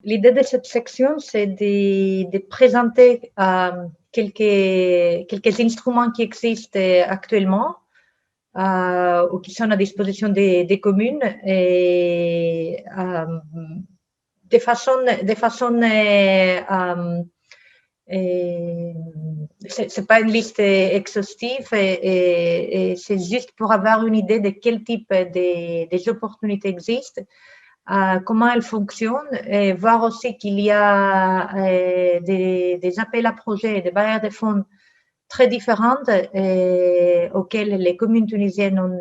L'idée de cette section, c'est de présenter quelques instruments qui existent actuellement ou qui sont à disposition des communes et de façon c'est pas une liste exhaustive et c'est juste pour avoir une idée de quel type des opportunités existent, comment elles fonctionnent et voir aussi qu'il y a des appels à projets, des bailleurs de fonds très différentes auxquelles les communes tunisiennes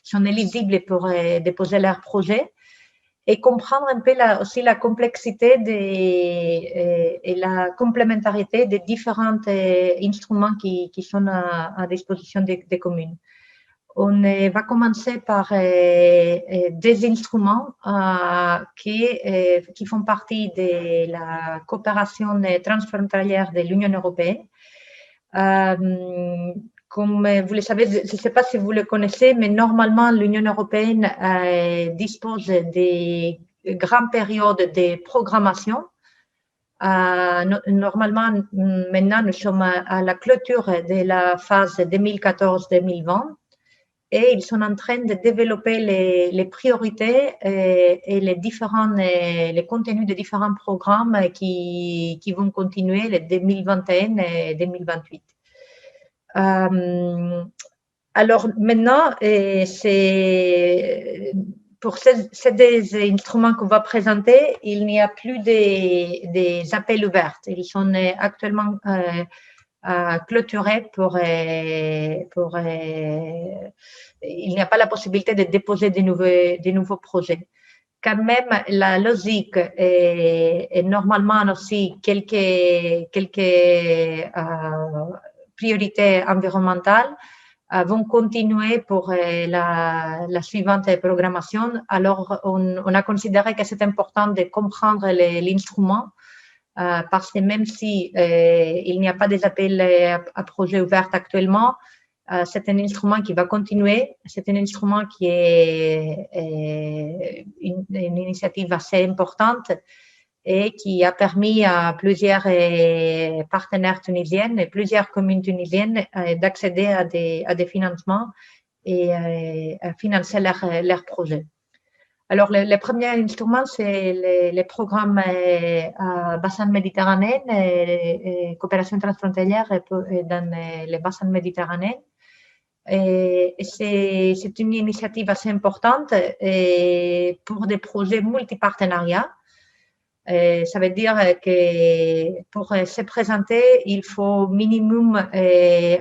sont éligibles pour déposer leurs projets. Et comprendre un peu aussi la complexité et la complémentarité des différents instruments qui sont à disposition des communes. On va commencer par des instruments qui font partie de la coopération transfrontalière de l'Union européenne. Comme vous le savez, je ne sais pas si vous le connaissez, mais normalement, l'Union européenne dispose des grandes périodes de programmation. Normalement, maintenant, nous sommes à la clôture de la phase 2014-2020 et ils sont en train de développer les priorités et les contenus de différents programmes qui vont continuer les 2021 et 2028. Alors maintenant, pour ces des instruments qu'on va présenter, il n'y a plus des appels ouverts. Ils sont actuellement clôturés il n'y a pas la possibilité de déposer de nouveaux projets. Quand même, la logique est normalement aussi quelques priorités environnementales vont continuer pour la suivante programmation. Alors, on a considéré que c'est important de comprendre l'instrument parce que même si il n'y a pas des appels à projets ouverts actuellement, c'est un instrument qui va continuer. C'est un instrument qui est une initiative assez importante et qui a permis à plusieurs partenaires tunisiens et plusieurs communes tunisiennes d'accéder à des financements et à financer leurs projets. Alors, le premier instrument, c'est les programmes à bassin méditerranéen et coopération transfrontalière dans les bassins méditerranéens. C'est une initiative assez importante pour des projets multipartenariats. Ça veut dire que pour se présenter, il faut minimum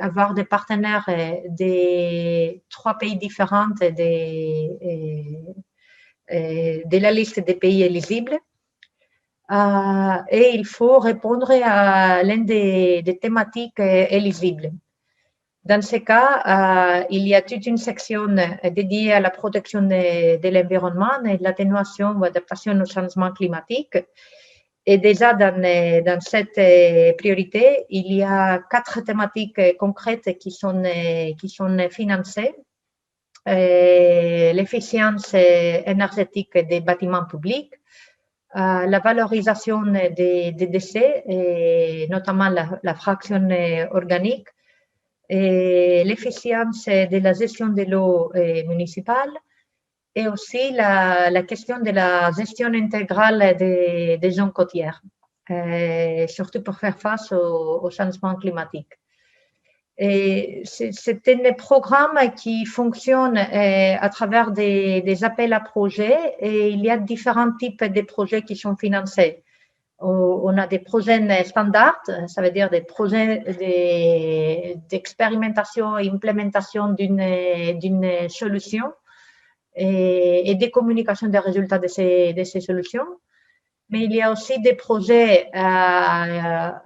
avoir des partenaires des 3 pays différents de la liste des pays éligibles. Et il faut répondre à l'une des thématiques éligibles. Dans ce cas, il y a toute une section dédiée à la protection de l'environnement et de l'atténuation ou adaptation au changement climatique. Et déjà, dans cette priorité, il y a 4 thématiques concrètes qui sont financées. L'efficience énergétique des bâtiments publics, la valorisation des déchets, et notamment la fraction organique, et l'efficience de la gestion de l'eau municipale et aussi la question de la gestion intégrale des zones côtières, surtout pour faire face au changement climatique. C'est un programme qui fonctionne à travers des appels à projets et il y a différents types de projets qui sont financés. On a des projets standards, ça veut dire des projets d'expérimentation et implémentation d'une solution et des communications des résultats de ces solutions. Mais il y a aussi des projets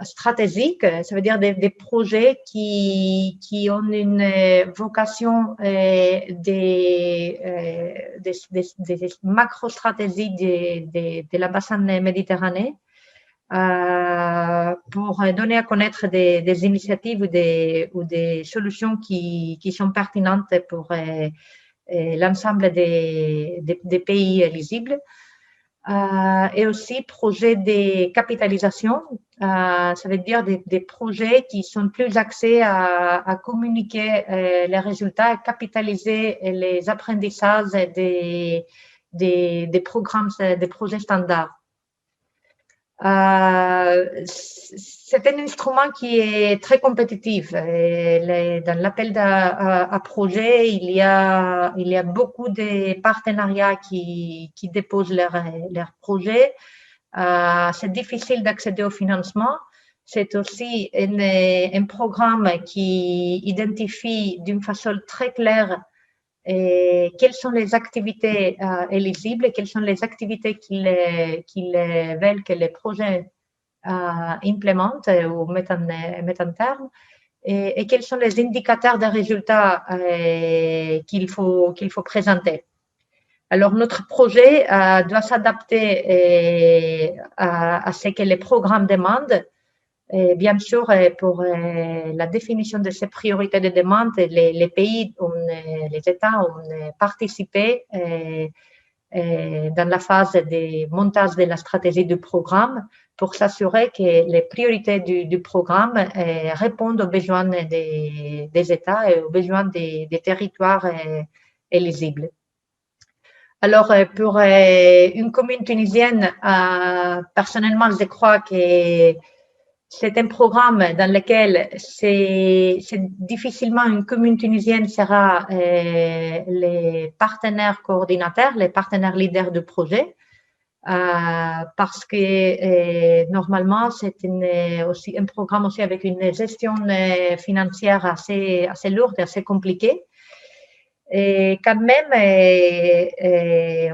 stratégiques, ça veut dire des projets qui ont une vocation des macro-stratégies de la bassin méditerranée pour donner à connaître des initiatives ou des solutions qui sont pertinentes pour l'ensemble des pays éligibles. Et aussi projets de capitalisation, ça veut dire des projets qui sont plus axés à communiquer les résultats, à capitaliser les apprentissages des programmes, des projets standards. C'est un instrument qui est très compétitif. Dans l'appel à projet, il y a beaucoup de partenariats qui déposent leurs projets. C'est difficile d'accéder au financement. C'est aussi un programme qui identifie d'une façon très claire quelles sont les activités éligibles et quelles sont les activités qu'ils veulent que les projets implémentent ou mettent en terme et quels sont les indicateurs de résultats qu'il faut présenter. Alors, notre projet doit s'adapter à ce que les programmes demandent. Et bien sûr, pour la définition de ces priorités de demande, les pays, les États ont participé dans la phase de montage de la stratégie du programme pour s'assurer que les priorités du programme répondent aux besoins des États et aux besoins des territoires éligibles. Alors, pour une commune tunisienne, personnellement, je crois que c'est un programme dans lequel c'est difficilement une commune tunisienne sera les partenaires coordinateurs, les partenaires leaders du projet, parce que normalement c'est aussi un programme aussi avec une gestion financière assez lourde et assez compliquée. Et quand même,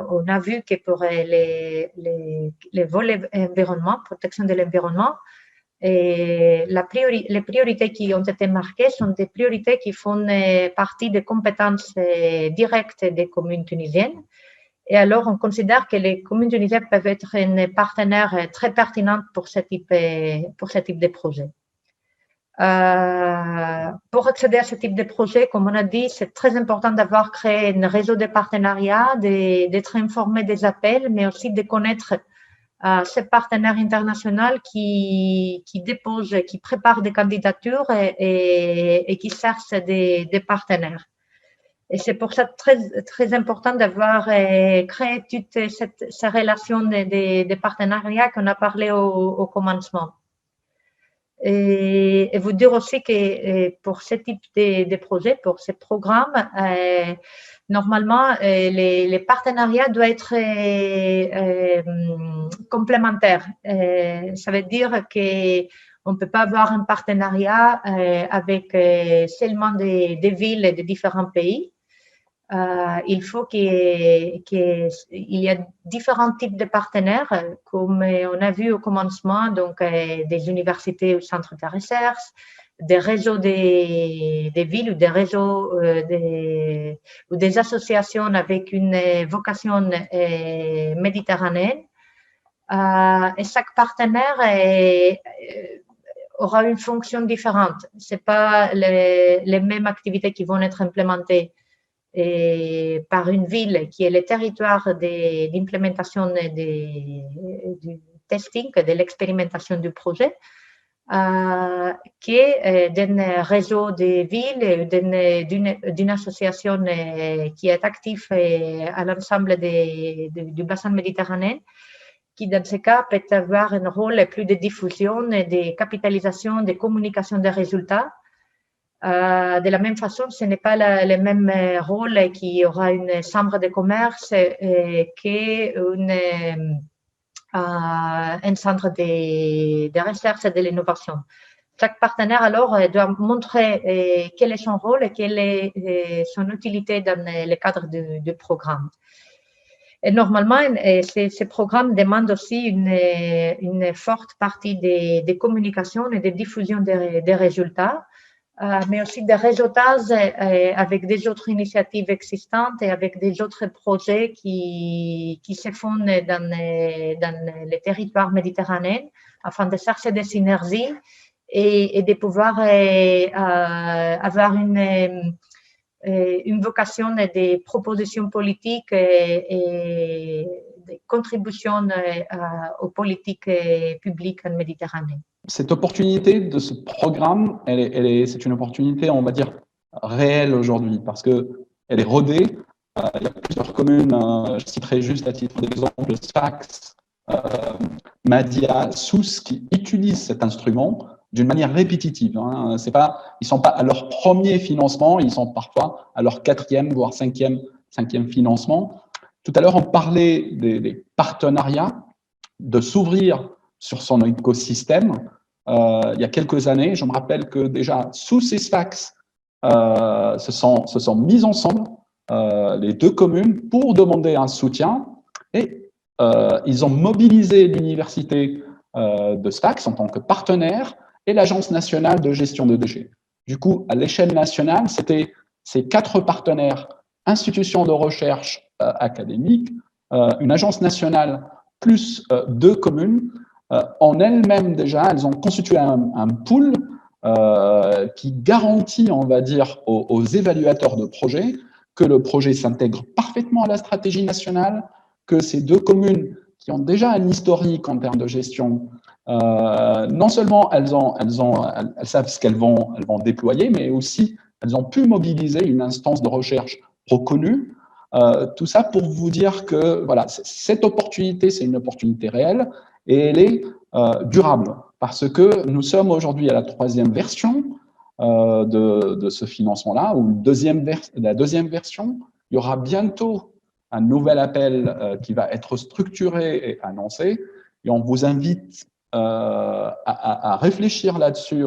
on a vu que pour les volets environnement, protection de l'environnement, et les priorités qui ont été marquées sont des priorités qui font partie des compétences directes des communes tunisiennes. Et alors, on considère que les communes tunisiennes peuvent être un partenaire très pertinent pour ce type de projet. Pour accéder à ce type de projet, comme on a dit, c'est très important d'avoir créé un réseau de partenariats, d'être informé des appels, mais aussi de connaître ces partenaires internationaux qui déposent, qui préparent des candidatures et qui cherchent des partenaires. Et c'est pour ça très important d'avoir créé toutes ces relations de partenariats qu'on a parlé au commencement. Et vous dire aussi que pour ce type de projet, pour ces programmes, normalement, les partenariats doivent être complémentaires. Ça veut dire qu'on ne peut pas avoir un partenariat avec seulement des villes de différents pays. Il faut qu'il y ait différents types de partenaires, comme on a vu au commencement, donc des universités ou centres de recherche, des réseaux des villes ou des réseaux ou des associations avec une vocation méditerranéenne. Et chaque partenaire aura une fonction différente. Ce n'est pas les mêmes activités qui vont être implémentées par une ville qui est le territoire d'implémentation du testing, de l'expérimentation du projet, qui est d'un réseau de villes, d'une association qui est active à l'ensemble du bassin méditerranéen, qui dans ce cas peut avoir un rôle plus de diffusion, de capitalisation, de communication des résultats. De la même façon, ce n'est pas le même rôle qu'il y aura une chambre de commerce qu'un centre de recherche et de l'innovation. Chaque partenaire, alors, doit montrer quel est son rôle et quelle est son utilité dans le cadre du programme. Et normalement, ces programmes demandent aussi une forte partie de communication et de diffusion des résultats, mais aussi des réseautages avec des autres initiatives existantes et avec des autres projets qui se font dans les territoires méditerranéens afin de chercher des synergies et de pouvoir avoir une vocation des propositions politiques et des contributions aux politiques publiques en Méditerranée. Cette opportunité de ce programme, c'est une opportunité, on va dire, réelle aujourd'hui, parce qu'elle est rodée. Il y a plusieurs communes, je citerai juste à titre d'exemple Sfax, Madia, Sousse, qui utilisent cet instrument d'une manière répétitive. Hein. C'est pas, ils ne sont pas à leur premier financement, ils sont parfois à leur quatrième, voire cinquième financement. Tout à l'heure, on parlait des partenariats, de s'ouvrir sur son écosystème. Il y a quelques années, je me rappelle que déjà, Sousse et Sfax se sont mis ensemble, les deux communes, pour demander un soutien. Et ils ont mobilisé l'université de Sfax en tant que partenaire et l'Agence nationale de gestion de déchets. Du coup, à l'échelle nationale, c'était ces 4 partenaires, institutions de recherche académiques, une agence nationale plus 2 communes. En elles-mêmes déjà, elles ont constitué un pool qui garantit, on va dire, aux évaluateurs de projets que le projet s'intègre parfaitement à la stratégie nationale, que ces 2 communes qui ont déjà un historique en termes de gestion, non seulement elles savent ce qu'elles vont déployer, mais aussi elles ont pu mobiliser une instance de recherche reconnue. Tout ça pour vous dire que voilà, cette opportunité, c'est une opportunité réelle et elle est durable, parce que nous sommes aujourd'hui à la 3e version de ce financement-là, ou la deuxième version. Il y aura bientôt un nouvel appel qui va être structuré et annoncé, et on vous invite à réfléchir là-dessus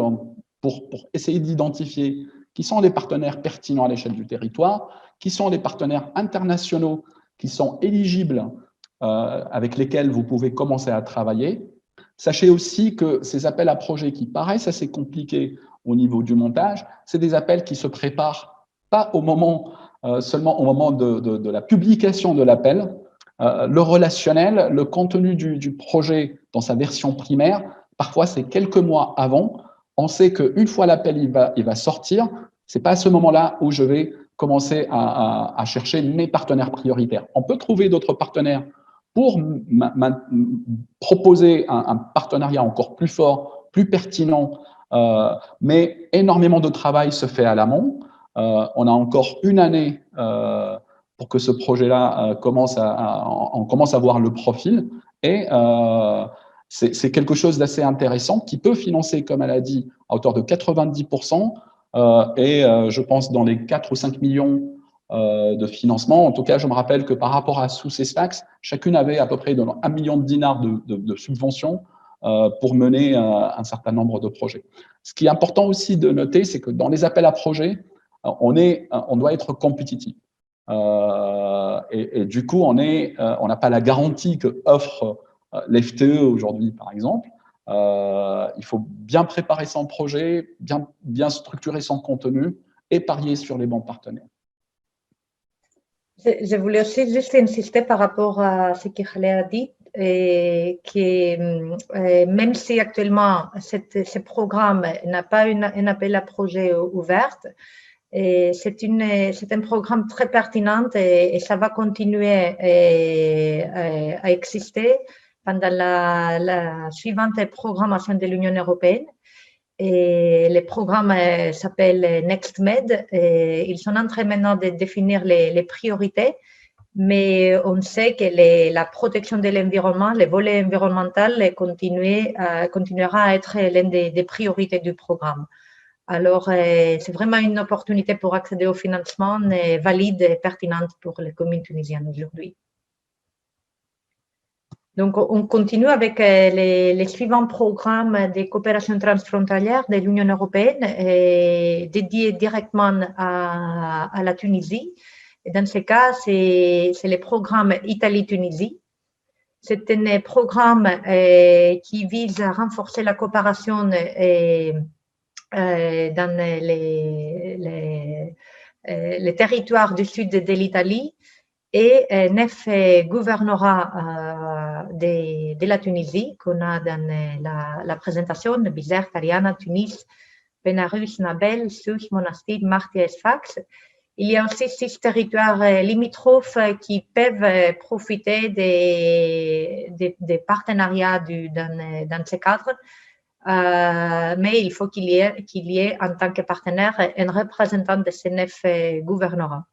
pour essayer d'identifier qui sont les partenaires pertinents à l'échelle du territoire, qui sont les partenaires internationaux qui sont éligibles, avec lesquels vous pouvez commencer à travailler. Sachez aussi que ces appels à projets qui paraissent assez compliqués au niveau du montage, c'est des appels qui se préparent pas au moment, seulement au moment de la publication de l'appel. Le relationnel, le contenu du projet dans sa version primaire, parfois c'est quelques mois avant. On sait qu'une fois l'appel il va sortir, c'est pas à ce moment-là où je vais commencer à chercher mes partenaires prioritaires. On peut trouver d'autres partenaires pour proposer un partenariat encore plus fort, plus pertinent, mais énormément de travail se fait à l'amont. On a encore une année pour que ce projet-là commence à voir le profil, et c'est quelque chose d'assez intéressant qui peut financer, comme elle a dit, à hauteur de 90%, et je pense dans les 4 ou 5 millions de financement. En tout cas, je me rappelle que par rapport à Sousse et Sfax, chacune avait à peu près 1 million de dinars de subventions pour mener un certain nombre de projets. Ce qui est important aussi de noter, c'est que dans les appels à projets, on doit être compétitif. Et du coup, on n'a pas la garantie que offre l'FTE aujourd'hui, par exemple. Il faut bien préparer son projet, bien structurer son contenu et parier sur les bons partenaires. Je voulais aussi juste insister par rapport à ce que Khaled a dit, et que même si actuellement ce programme n'a pas un appel à projet ouvert, c'est un programme très pertinent et ça va continuer à exister pendant la suivante programmation de l'Union européenne. Et le programme s'appelle NextMed. Et ils sont en train maintenant de définir les priorités, mais on sait que la protection de l'environnement, le volet environnemental, continuera à être l'une des priorités du programme. Alors, c'est vraiment une opportunité pour accéder au financement valide et pertinente pour les communes tunisiennes aujourd'hui. Donc, on continue avec les suivants programmes de coopération transfrontalière de l'Union européenne dédiés directement à la Tunisie. Et dans ce cas, c'est le programme Italie-Tunisie. C'est un programme qui vise à renforcer la coopération dans les territoires du sud de l'Italie, et 9 gouvernorats de la Tunisie qu'on a dans la présentation, Bizerte, Ariana, Tunis, Benarus, Nabel, Sousse, Monastir, Marti et Sfax. Il y a aussi 6 territoires limitrophes qui peuvent profiter des partenariats dans ce cadre. Mais il faut qu'il y ait en tant que partenaire un représentant de ces 9 gouvernorats.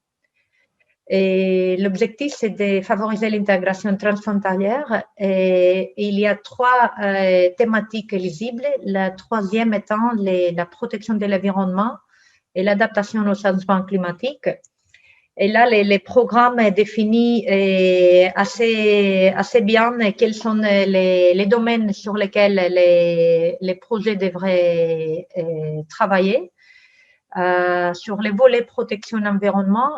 Et l'objectif, c'est de favoriser l'intégration transfrontalière. Et il y a 3 thématiques éligibles. La troisième étant la protection de l'environnement et l'adaptation au changement climatique. Et là, les programmes définissent assez bien quels sont les domaines sur lesquels les projets devraient travailler. Sur les volets protection environnement,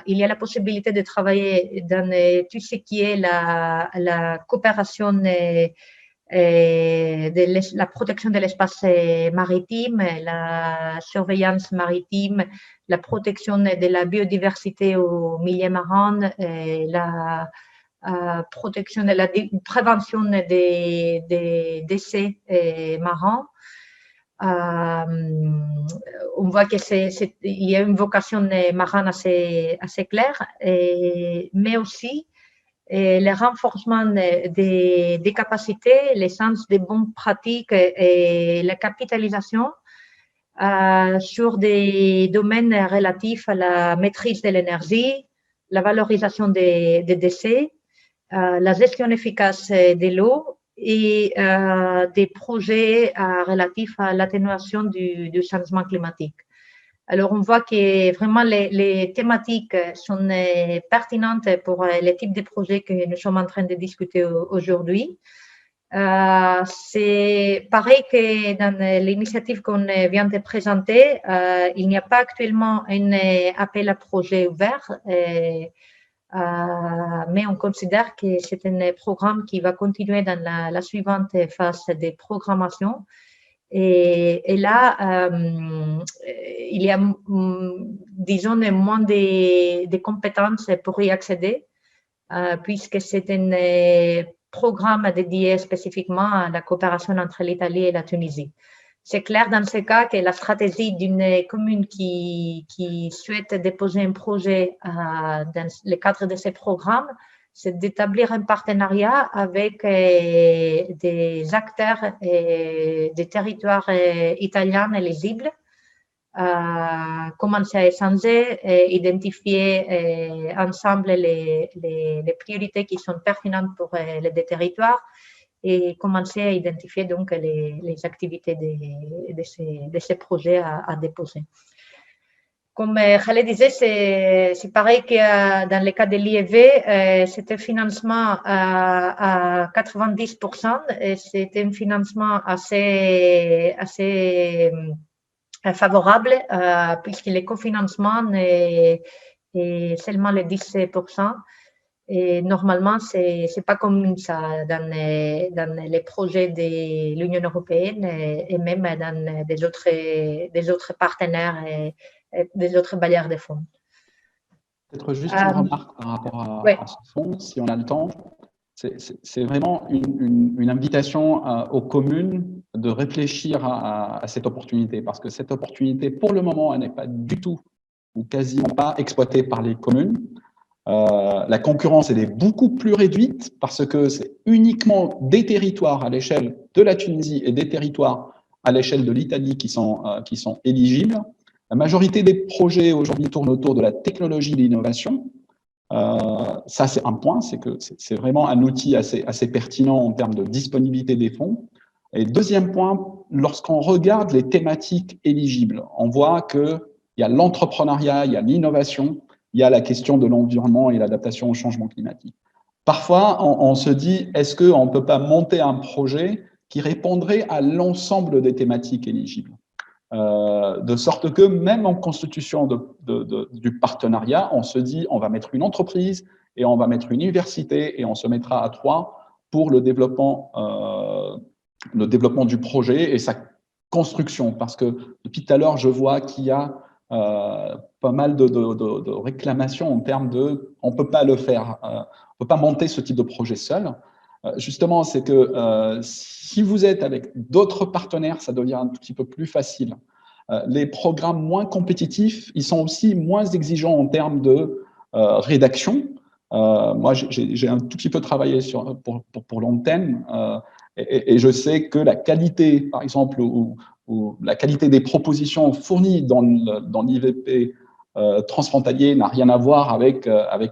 il y a la possibilité de travailler dans tout ce qui est la coopération de la protection de l'espace maritime, la surveillance maritime, la protection de la biodiversité au milieu marin, la protection de la prévention des décès marins. On voit qu'il y a une vocation marine assez claire, mais aussi le renforcement des capacités, l'essence des bonnes pratiques et la capitalisation sur des domaines relatifs à la maîtrise de l'énergie, la valorisation des déchets, la gestion efficace de l'eau et des projets relatifs à l'atténuation du changement climatique. Alors, on voit que vraiment les thématiques sont pertinentes pour les types de projets que nous sommes en train de discuter aujourd'hui. C'est pareil que dans l'initiative qu'on vient de présenter, il n'y a pas actuellement un appel à projet ouvert, mais on considère que c'est un programme qui va continuer dans la suivante phase de programmation. Et là, il y a, disons, moins de compétences pour y accéder, puisque c'est un programme dédié spécifiquement à la coopération entre l'Italie et la Tunisie. C'est clair dans ce cas que la stratégie d'une commune qui souhaite déposer un projet dans le cadre de ce programme, c'est d'établir un partenariat avec des acteurs des territoires italiens éligibles, commencer à échanger, identifier ensemble les priorités qui sont pertinentes pour les deux territoires et commencer à identifier donc les activités de ces projets à déposer. Comme Khaled disait, c'est pareil que dans le cas de l'IEV, c'était un financement à 90%, et c'était un financement assez favorable, puisque le cofinancement est seulement le 10%. Et normalement, c'est pas comme ça dans les projets de l'Union européenne et même dans des autres partenaires et des autres bailleurs de fonds. Peut-être juste une remarque par rapport à ce fonds, si on a le temps. C'est vraiment une invitation aux communes de réfléchir à cette opportunité, parce que cette opportunité, pour le moment, elle n'est pas du tout ou quasiment pas exploitée par les communes. La concurrence, elle est beaucoup plus réduite parce que c'est uniquement des territoires à l'échelle de la Tunisie et des territoires à l'échelle de l'Italie qui sont éligibles. La majorité des projets aujourd'hui tournent autour de la technologie et de l'innovation. Ça, c'est un point, c'est que c'est vraiment un outil assez pertinent en termes de disponibilité des fonds. Et deuxième point, lorsqu'on regarde les thématiques éligibles, on voit qu'il y a l'entrepreneuriat, il y a l'innovation, il y a la question de l'environnement et l'adaptation au changement climatique. Parfois, on se dit, est-ce qu'on ne peut pas monter un projet qui répondrait à l'ensemble des thématiques éligibles, de sorte que même en constitution du partenariat, on se dit, on va mettre une entreprise et on va mettre une université et on se mettra à 3 pour le développement du projet et sa construction. Parce que depuis tout à l'heure, je vois qu'il y a pas mal de réclamations en termes de on ne peut pas le faire, on ne peut pas monter ce type de projet seul. Justement, c'est que si vous êtes avec d'autres partenaires, ça devient un petit peu plus facile. les programmes moins compétitifs, ils sont aussi moins exigeants en termes de rédaction. Moi, j'ai un tout petit peu travaillé pour l'antenne et je sais que la qualité, par exemple, ou la qualité des propositions fournies dans l'IVP transfrontalier n'a rien à voir avec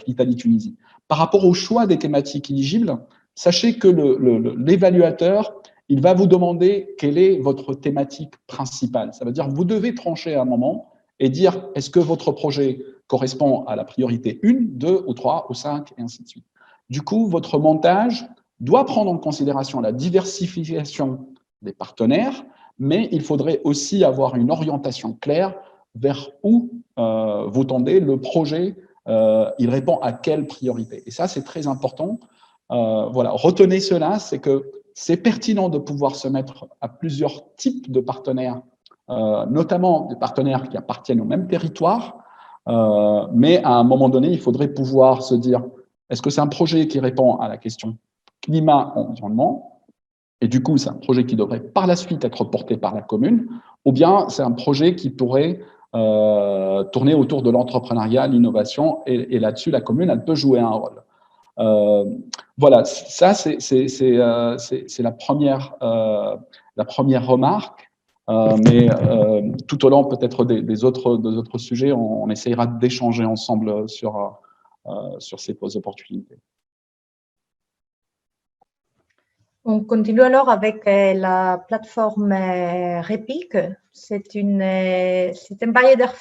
l'Italie-Tunisie. Par rapport au choix des thématiques éligibles, sachez que l'évaluateur, il va vous demander quelle est votre thématique principale. Ça veut dire que vous devez trancher à un moment et dire est-ce que votre projet correspond à la priorité 1, 2 ou 3 ou 5 et ainsi de suite. Du coup, votre montage doit prendre en considération la diversification des partenaires, mais il faudrait aussi avoir une orientation claire vers où vous tendez le projet, il répond à quelle priorité. Et ça, c'est très important. Voilà, retenez cela, c'est que c'est pertinent de pouvoir se mettre à plusieurs types de partenaires, notamment des partenaires qui appartiennent au même territoire, mais à un moment donné, il faudrait pouvoir se dire, est-ce que c'est un projet qui répond à la question climat-environnement, et du coup, c'est un projet qui devrait par la suite être porté par la commune, ou bien c'est un projet qui pourrait tourner autour de l'entrepreneuriat, l'innovation, et là-dessus, la commune, elle peut jouer un rôle. Voilà, ça c'est la première remarque, mais tout au long peut-être des autres sujets, on essayera d'échanger ensemble sur ces opportunités. On continue alors avec la plateforme Repic. C'est un bailleur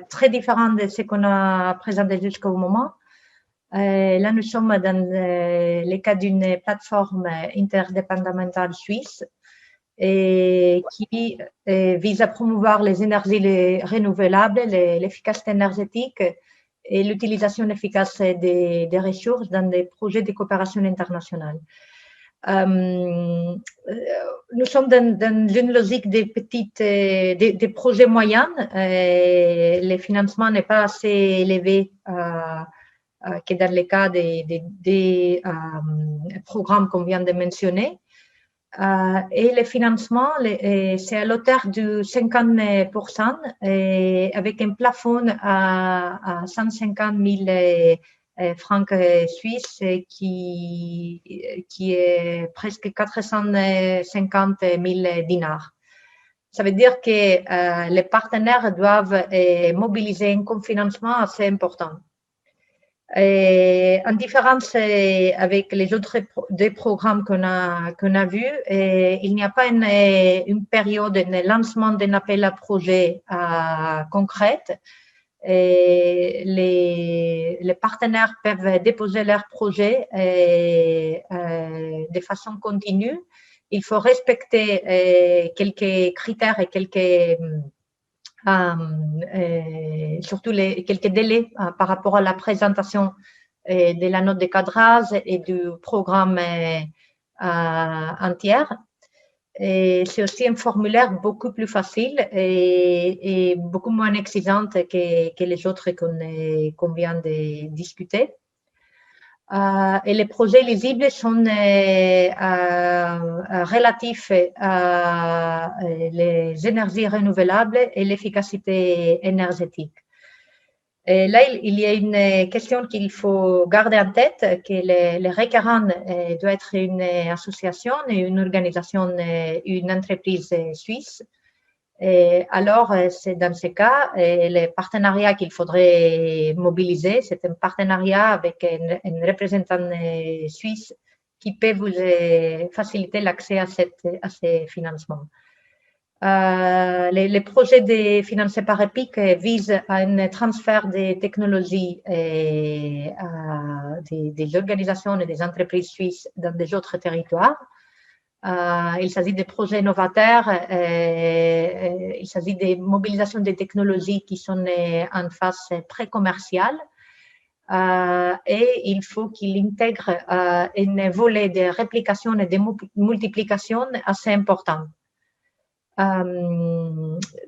très différent de ce qu'on a présenté jusqu'au moment. Là, nous sommes dans le cas d'une plateforme interdépartementale suisse et qui vise à promouvoir les énergies renouvelables, l'efficacité énergétique et l'utilisation efficace des ressources dans des projets de coopération internationale. Nous sommes dans une logique des projets moyens. Le financement n'est pas assez élevé que dans le cas des programmes qu'on vient de mentionner. Et le financement, c'est à l'auteur de 50% avec un plafond à 150 000 francs suisses qui est presque 450 000 dinars. Ça veut dire que les partenaires doivent mobiliser un cofinancement assez important. En différence avec les autres des programmes qu'on a vus, il n'y a pas une période de lancement d'un appel à projet concrète. Les partenaires peuvent déposer leur projet de façon continue. Il faut respecter quelques critères et surtout quelques délais par rapport à la présentation de la note de cadrage et du programme entier. C'est aussi un formulaire beaucoup plus facile et beaucoup moins exigeant que les autres qu'on vient de discuter. Et les projets éligibles sont relatifs à les énergies renouvelables et l'efficacité énergétique. Et là, il y a une question qu'il faut garder en tête, que le requérant doit être une association, une organisation, une entreprise suisse. Et alors, c'est dans ce cas, le partenariat qu'il faudrait mobiliser, c'est un partenariat avec un représentant suisse qui peut vous faciliter l'accès à ces financements. Les projets financés par EPIC visent à un transfert des technologies des organisations et des entreprises suisses dans des autres territoires. Il s'agit de projets novateurs, il s'agit de mobilisation des technologies qui sont en phase pré-commerciale et il faut qu'il intègre un volet de réplication et de multiplication assez important.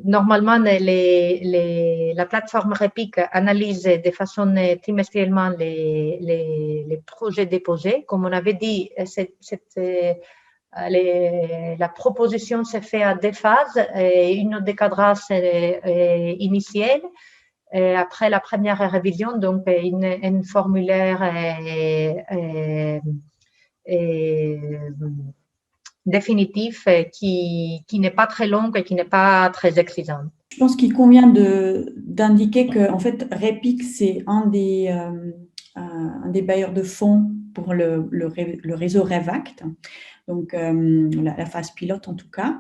Normalement, la plateforme Repic analyse de façon trimestriellement les projets déposés. Comme on avait dit, cette La proposition s'est faite à deux phases. Et une des cadrages initial. Et après la première révision, donc un formulaire définitif qui n'est pas très long et qui n'est pas très exigeant. Je pense qu'il convient d'indiquer que en fait, REPIC, c'est un des bailleurs de fonds pour le réseau REVACT, donc la phase pilote en tout cas.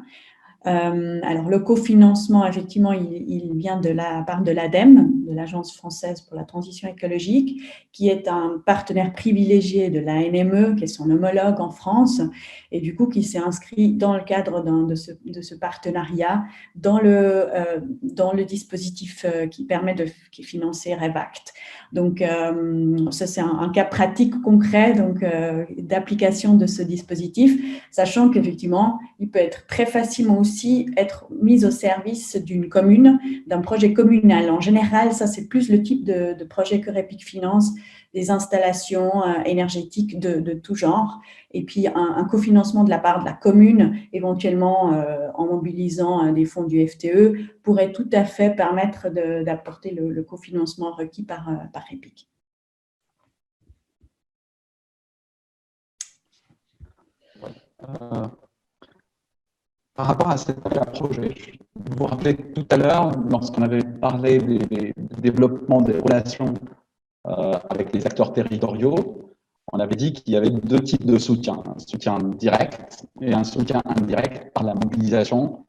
Alors, le cofinancement, effectivement, il vient de la part de l'ADEME, de l'Agence française pour la transition écologique, qui est un partenaire privilégié de l'ANME, qui est son homologue en France, et du coup, qui s'est inscrit dans le cadre de ce partenariat dans le dispositif qui permet de financer REVACT. Donc, ça, c'est un cas pratique concret d'application de ce dispositif, sachant qu'effectivement, il peut être très facilement aussi être mis au service d'une commune, d'un projet communal. En général, ça, c'est plus le type de projet que REPIC finance, des installations énergétiques de tout genre, et puis un cofinancement de la part de la commune, éventuellement en mobilisant des fonds du FTE, pourrait tout à fait permettre d'apporter le cofinancement requis par REPIC. Par rapport à cet appel à projet, vous vous rappelez tout à l'heure, lorsqu'on avait parlé des développements des relations avec les acteurs territoriaux, on avait dit qu'il y avait deux types de soutien, un soutien direct et un soutien indirect par la mobilisation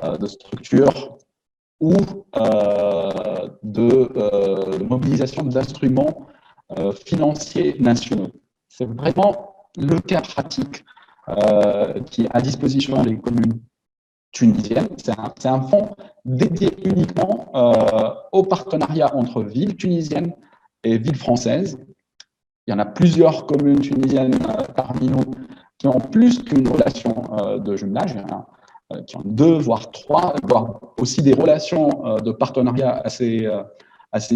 de structures ou de mobilisation d'instruments financiers nationaux. C'est vraiment le cas pratique qui est à disposition des communes tunisiennes. C'est un fonds dédié uniquement au partenariat entre villes tunisiennes et villes françaises. Il y en a plusieurs communes tunisiennes parmi nous qui ont plus qu'une relation de jumelage. Il y en a qui ont 2, voire 3, voire aussi des relations de partenariat assez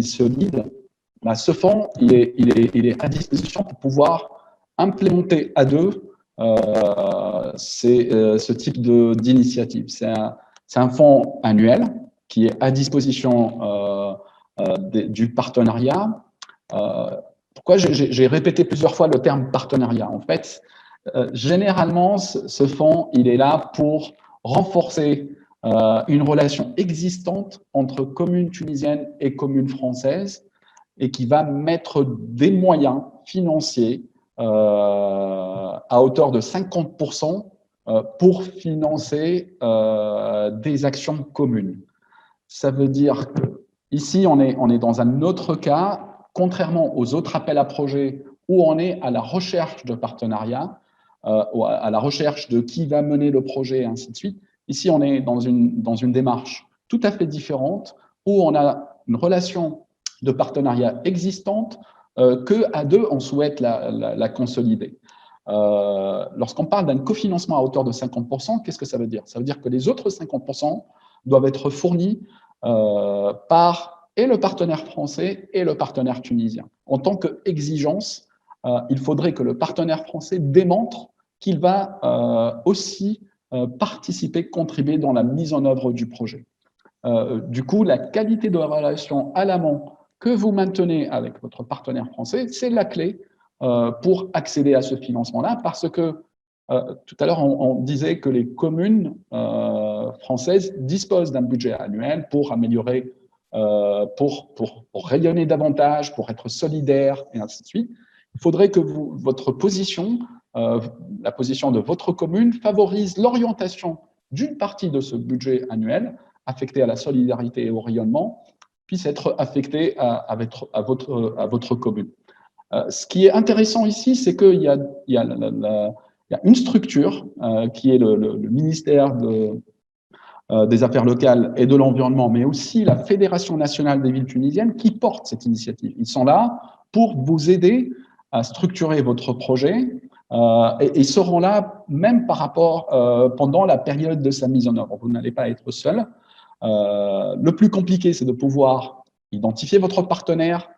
solides. Là, ce fonds, il est à disposition pour pouvoir implémenter à deux ce type d'initiative. C'est un fonds annuel qui est à disposition du partenariat. Pourquoi j'ai répété plusieurs fois le terme partenariat? En fait, généralement, ce fonds, il est là pour renforcer une relation existante entre communes tunisiennes et communes françaises et qui va mettre des moyens financiers à hauteur de 50% pour financer des actions communes. Ça veut dire que ici, on est dans un autre cas, contrairement aux autres appels à projets où on est à la recherche de partenariats, à la recherche de qui va mener le projet et ainsi de suite. Ici, on est dans une démarche tout à fait différente où on a une relation de partenariat existante qu'à deux, on souhaite la consolider. Lorsqu'on parle d'un cofinancement à hauteur de 50%, qu'est-ce que ça veut dire? Ça veut dire que les autres 50% doivent être fournis par et le partenaire français et le partenaire tunisien. En tant qu'exigence, il faudrait que le partenaire français démontre qu'il va aussi participer, contribuer dans la mise en œuvre du projet. Du coup, la qualité de la relation à l'amont que vous maintenez avec votre partenaire français, c'est la clé pour accéder à ce financement-là, parce que tout à l'heure, on disait que les communes françaises disposent d'un budget annuel pour améliorer, pour rayonner davantage, pour être solidaire, et ainsi de suite. Il faudrait que votre position, la position de votre commune, favorise l'orientation d'une partie de ce budget annuel affecté à la solidarité et au rayonnement, puisse être affecté à votre commune. Ce qui est intéressant ici, c'est qu'il y a une structure qui est le ministère des Affaires locales et de l'Environnement, mais aussi la Fédération nationale des villes tunisiennes qui porte cette initiative. Ils sont là pour vous aider à structurer votre projet et seront là même par rapport pendant la période de sa mise en œuvre. Vous n'allez pas être seul. Le plus compliqué, c'est de pouvoir identifier votre partenaire,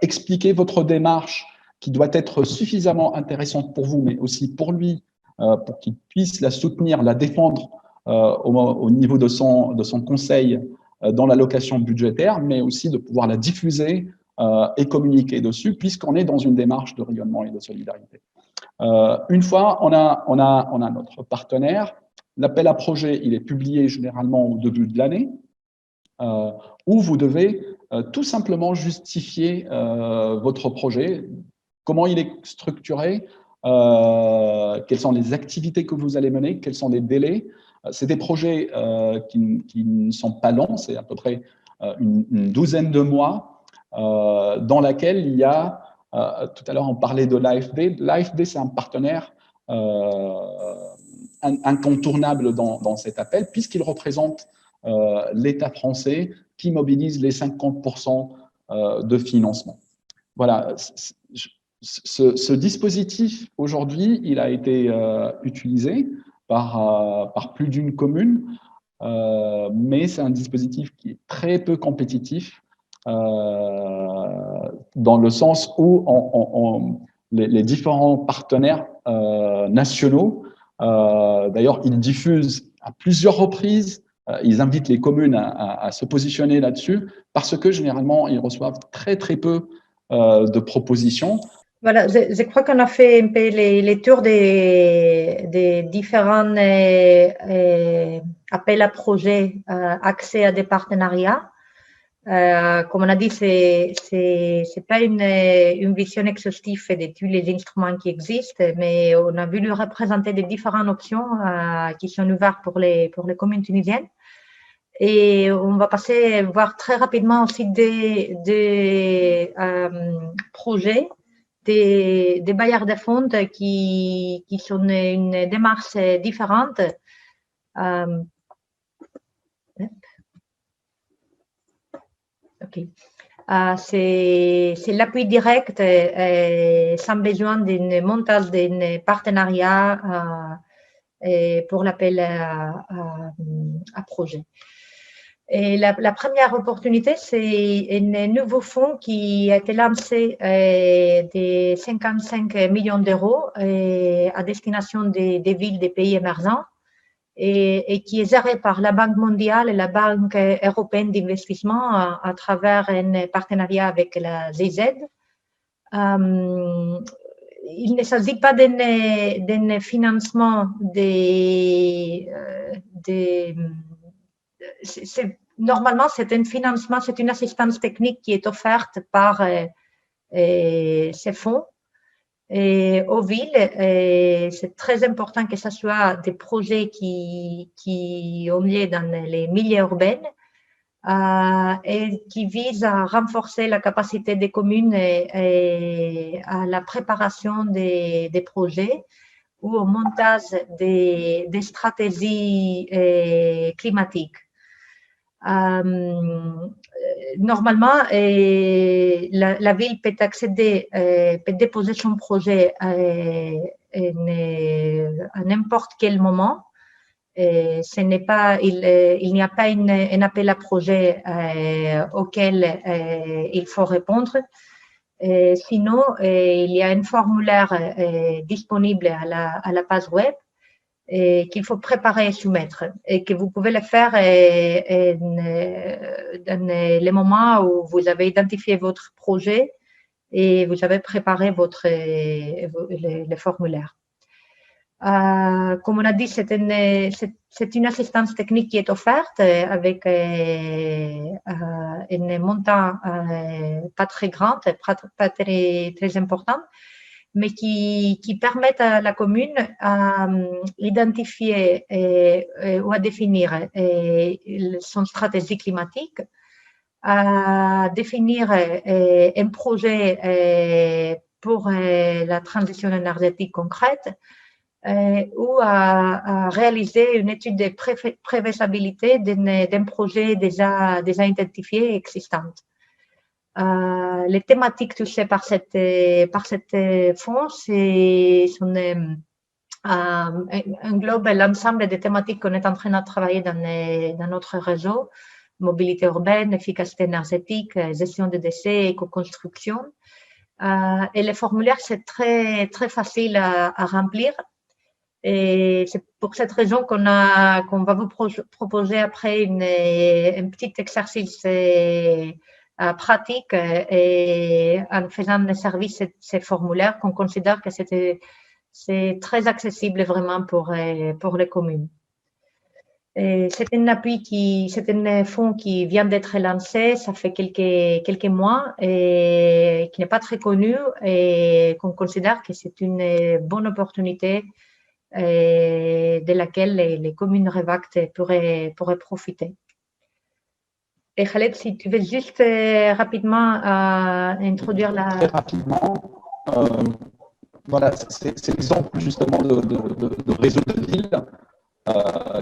expliquer votre démarche qui doit être suffisamment intéressante pour vous, mais aussi pour lui, pour qu'il puisse la soutenir, la défendre au niveau de son conseil dans l'allocation budgétaire, mais aussi de pouvoir la diffuser et communiquer dessus, puisqu'on est dans une démarche de rayonnement et de solidarité. Une fois, on a notre partenaire. L'appel à projet, il est publié généralement au début de l'année, où vous devez tout simplement justifier votre projet, comment il est structuré, quelles sont les activités que vous allez mener, quels sont les délais. C'est des projets qui ne sont pas longs, c'est à peu près une douzaine de mois, dans laquelle il y a, tout à l'heure on parlait de l'AFD. L'AFD, c'est un partenaire incontournable dans cet appel, puisqu'il représente l'État français qui mobilise les 50% de financement. Voilà, ce dispositif, aujourd'hui, il a été utilisé par plus d'une commune, mais c'est un dispositif qui est très peu compétitif, dans le sens où les différents partenaires nationaux, d'ailleurs, ils diffusent à plusieurs reprises, ils invitent les communes à se positionner là-dessus, parce que généralement, ils reçoivent très peu de propositions. Voilà, je crois qu'on a fait un peu les tours des différents appels à projets, accès à des partenariats. Comme on a dit, c'est pas une vision exhaustive de tous les instruments qui existent, mais on a voulu représenter des différentes options qui sont ouvertes pour les communes tunisiennes. Et on va passer voir très rapidement aussi des projets, des bailleurs de fonds qui sont une démarche différente. Okay. C'est l'appui direct sans besoin d'un montage d'un partenariat pour l'appel à projet. Et la première opportunité, c'est un nouveau fonds qui a été lancé de 55 millions d'euros à destination des villes des pays émergents et qui est géré par la Banque mondiale et la Banque européenne d'investissement à travers un partenariat avec la GIZ. Il ne s'agit pas d'un financement normalement, c'est un financement, c'est une assistance technique qui est offerte par ces fonds aux villes. C'est très important que ce soit des projets qui ont lieu dans les milieux urbains et qui visent à renforcer la capacité des communes à la préparation des projets ou au montage des stratégies climatiques. Normalement, la ville peut accéder, peut déposer son projet à n'importe quel moment. Il n'y a pas un appel à projet auquel il faut répondre. Sinon, il y a un formulaire disponible à la page web qu'il faut préparer et soumettre et que vous pouvez le faire dans les moments où vous avez identifié votre projet et vous avez préparé le formulaire. Comme on a dit, c'est une assistance technique qui est offerte avec un montant pas très grand, pas très important, mais qui permettent à la commune à identifier ou à définir son stratégie climatique, à définir un projet pour la transition énergétique concrète ou à réaliser une étude de préfaisabilité d'un projet déjà identifié et existant. Les thématiques touchées par cette fonds englobent l'ensemble des thématiques qu'on est en train de travailler dans notre réseau: mobilité urbaine, efficacité énergétique, gestion des déchets, éco-construction. Et les formulaires, c'est très facile à remplir. Et c'est pour cette raison qu'on va vous proposer après un petit exercice pratique et en faisant le service ces formulaires qu'on considère que c'est très accessible vraiment pour les communes. C'est un appui c'est un fonds qui vient d'être lancé, ça fait quelques mois et qui n'est pas très connu et qu'on considère que c'est une bonne opportunité de laquelle les communes REVACT pourraient profiter. Et Khaled, si tu veux juste rapidement introduire la… Très rapidement, voilà, c'est l'exemple justement de réseau de villes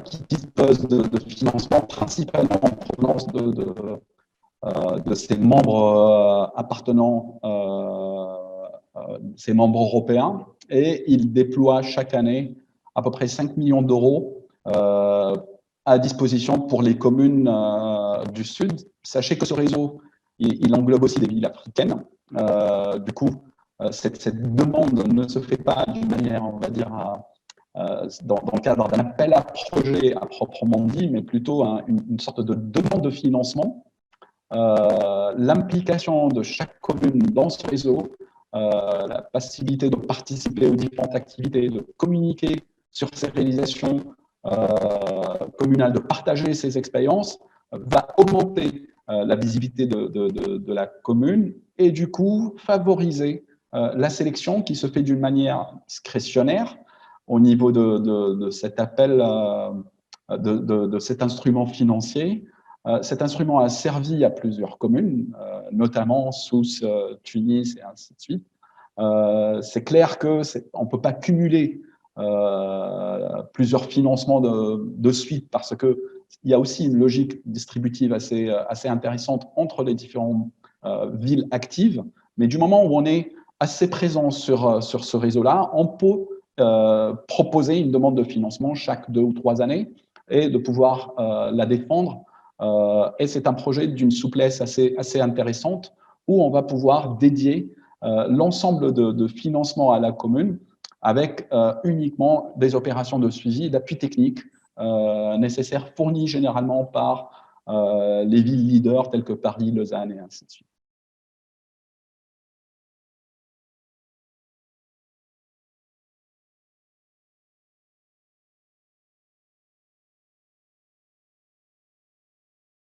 qui dispose de financement principalement en provenance de ses membres appartenant, ses membres européens, et il déploie chaque année à peu près 5 millions d'euros à disposition pour les communes du Sud. Sachez que ce réseau, il englobe aussi des villes africaines. Du coup, cette demande ne se fait pas d'une manière, on va dire, dans le cadre d'un appel à projet à proprement dit, mais plutôt une sorte de demande de financement. L'implication de chaque commune dans ce réseau, la possibilité de participer aux différentes activités, de communiquer sur ses réalisations communales, de partager ses expériences, va augmenter la visibilité de la commune et du coup favoriser la sélection qui se fait d'une manière discrétionnaire au niveau de cet appel, de cet instrument financier. Cet instrument a servi à plusieurs communes, notamment Sousse, Tunis et ainsi de suite. C'est clair qu'on ne peut pas cumuler plusieurs financements de suite parce qu'il y a aussi une logique distributive assez intéressante entre les différentes villes actives. Mais du moment où on est assez présent sur ce réseau-là, on peut proposer une demande de financement chaque 2 ou 3 années et de pouvoir la défendre. Et c'est un projet d'une souplesse assez intéressante où on va pouvoir dédier l'ensemble de financement à la commune avec uniquement des opérations de suivi, d'appui technique nécessaires fournies généralement par les villes leaders telles que Paris, Lausanne et ainsi de suite.